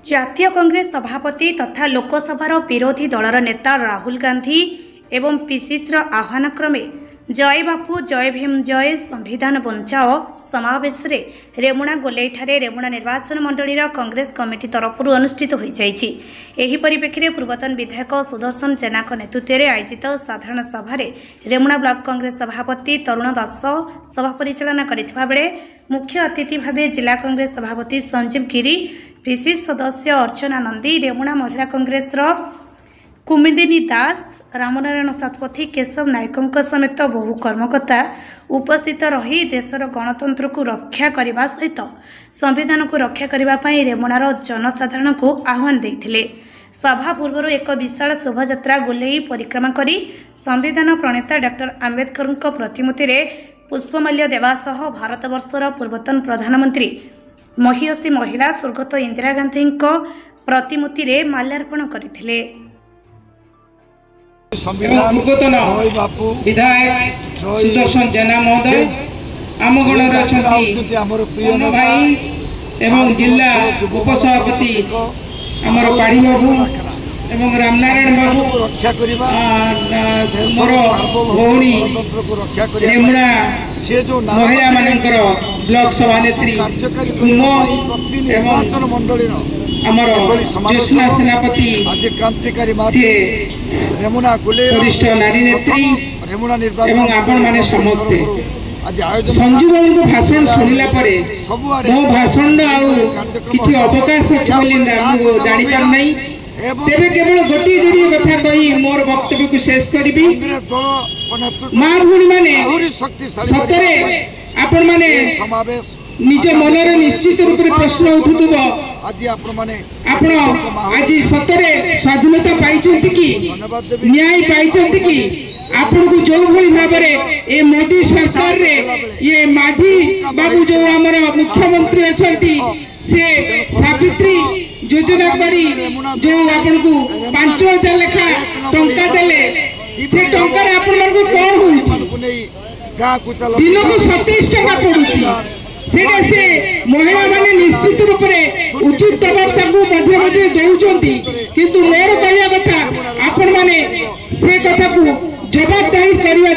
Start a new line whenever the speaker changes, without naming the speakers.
जातीय कांग्रेस सभापति तथा लोकसभार विरोधी दलर नेता राहुल गांधी एवं पीसीसी आह्वान क्रमे जय बापू जय भीम जय संविधान बंचाओ समावेश रे रेमुणा गोलेईठारे रेमुणा निर्वाचन मंडलीर कांग्रेस कमिटी तरफ अनुष्ठित हो जाइछि। एही परिप्रेक्षी में पूर्वतन विधायक सुदर्शन जेना नेतृत्व में आयोजित साधारण सभा रेमुणा ब्लॉक कांग्रेस सभापति तरुण दास सभा परिचालना करथिबा बेले मुख्य अतिथि भाव जिला कांग्रेस सभापति संजीव गिरी, पीसीसी सदस्य अर्चना नंदी, रेमुणा महिला कांग्रेस कुमुदिनी दास, रामनारायण शतपथी, केशव नायकों समेत बहु कर्मकर्ता उपस्थित रही देशर गणतंत्र को रक्षा करने सहित संविधान को रक्षा करने रेमुणार जनसाधारण को आह्वान देते। सभा पूर्व एक विशाल शोभायात्रा गोलेई परिक्रमा करी संविधान प्रणेता डॉक्टर आंबेडकर प्रतिमूर्ति रे पुष्पमाल्य देवा सह भारतवर्षर पूर्वतन प्रधानमंत्री महियसी महिला स्वर्गत इंदिरा गांधी प्रतिमूर्ति रे माल्यार्पण करथिले।
पूर्वतन विधायक सुदर्शन जेना महोदय आम गणर अनु भाई एवं जिला उपसभापति आमर पाढ़ी बाबू एवं रामनारायण बाबू मोर भौणी रेमुणा महिला मानकर ब्लॉक सभानेत्री आमर ज्योत्स्ना सेनापति वरिष्ठ नारी नेत्री एवं आपण माने समस्ते संजू बाबू को भाषण शुणिला परे मो भाषण किसी अवकाश अच्छी जानी पार नहीं तेरे केवल गोटे जोड़ी कथा कही मोर वक्तव्य को शेष करी। माँ भूणी माने सतरे आपण माने निज मनर निश्चित रूप से प्रश्न उठुव आपण आज सतरे स्वाधीनता पाई कि न्याय पाई कि आपण को जो भाई भाव ए मोदी सरकार रे ये माझी बाबू जो आमर मुख्यमंत्री अच्छा से सावित्री योजना करी जो आपण को 5,000 लेखा टंका देले से टंका रे आपण मन को कोन होउची दिन को 27 टका पडुची से महिला माने निश्चित रूप से उचित जवाब मध्य मध्य दौरान किंतु मोर कहया कथा आपण माने से कथा को जवाबदारी करवा।